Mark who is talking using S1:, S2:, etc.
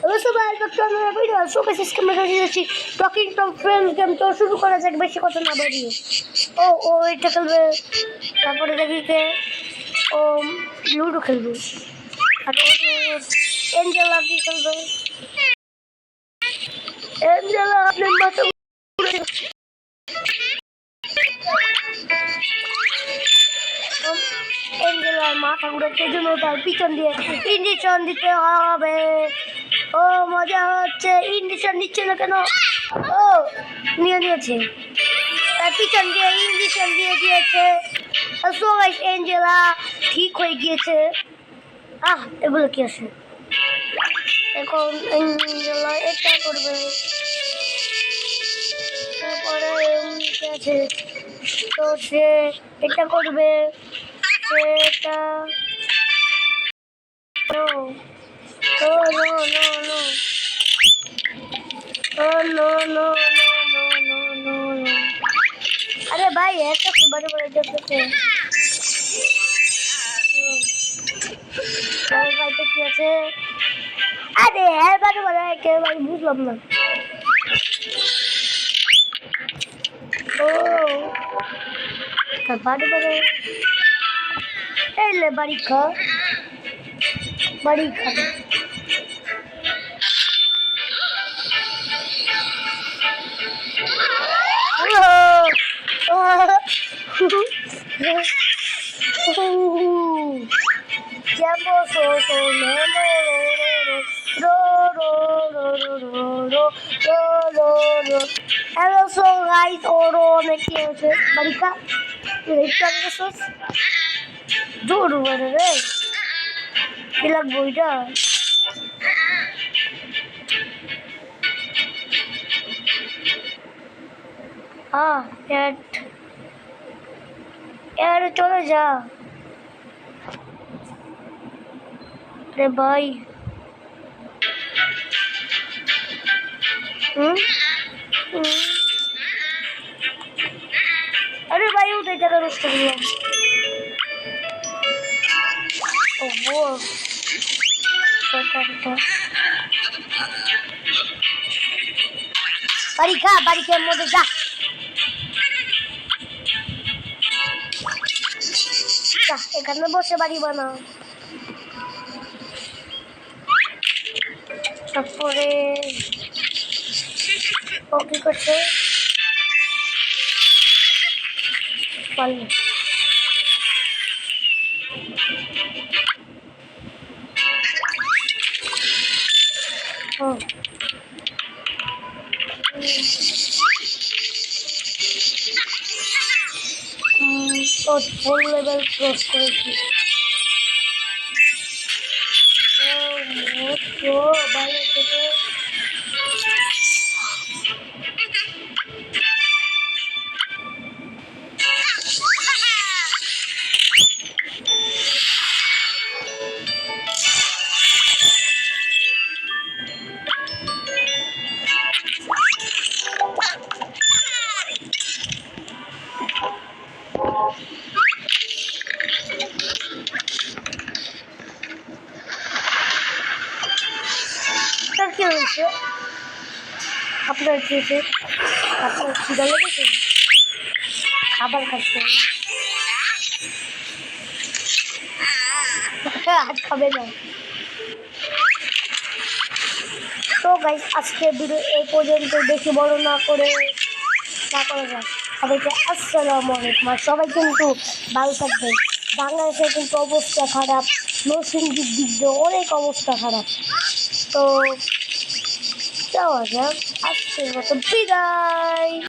S1: Hello সবাই, video super system যাচ্ছি talking Tom friends game. তো শুরু করা যাক বেশি কথা না বাড়িয়ে। ও এটা খেলবে, তারপরে দেখি কে ও লুডো খেলবে, আর এঞ্জেলা কি খেলবে। এঞ্জেলা আপনার মাথা এঞ্জেলার মাথা ঘুরেছে, জন্য তার পিছন দিয়ে ইঞ্জেকশন দিতে হবে। ও মজা হচ্ছে, ইঞ্জেকশন নিচ্ছে না কেন? ও নিয়েছে, তার পিছন দিয়ে ইঞ্জেকশন দিয়ে দিয়েছে। সো গাইস, এঞ্জেলা ঠিক হয়ে গিয়েছে। এগুলো কি আছে? এখন এঞ্জেলা এটা করবে, তারপরে আছে তো সে এটা করবে, এটা no no no no no no no no no no no. अरे भाई ऐसा बड़े बड़े जगह पे भाई तो कैसे? अरे यार बड़े बड़े के भाई बुझलाম না। ও তা बड़े बड़े এলে বাড়ি খা Hello, so guys, oro অনেক কি আছে বাড়িকা রেটটা গেছস দূর বড় রে কি লাগবে এটা। यार चलो जा रे भाई। अरे भाई उधर जगह रोस्ट कर लिया। वो बारी के मध्य जा এখানে বসে বাড়ি বানাও। তারপরে ও কি করছে পারলে ফুল লেভেল ক্রস করেছি। ভালো থেকে কি হয়েছে আপনার খেয়েছে, আপনার খিদা লেগেছে খাবার খাচ্ছে আর খাবে না। তো গাইস আজকে ভিডিও এই পর্যন্ত, বেশি বড় না করা যায়। সবাইকে আসসালামু আলাইকুম। আর সবাই কিন্তু ভালো থাকবে। বাংলাদেশের কিন্তু অবস্থা খারাপ, নরসিংদীর দিক দিয়ে অনেক অবস্থা খারাপ। তো যাওয়া যাক, আজকের মতো বিদায়।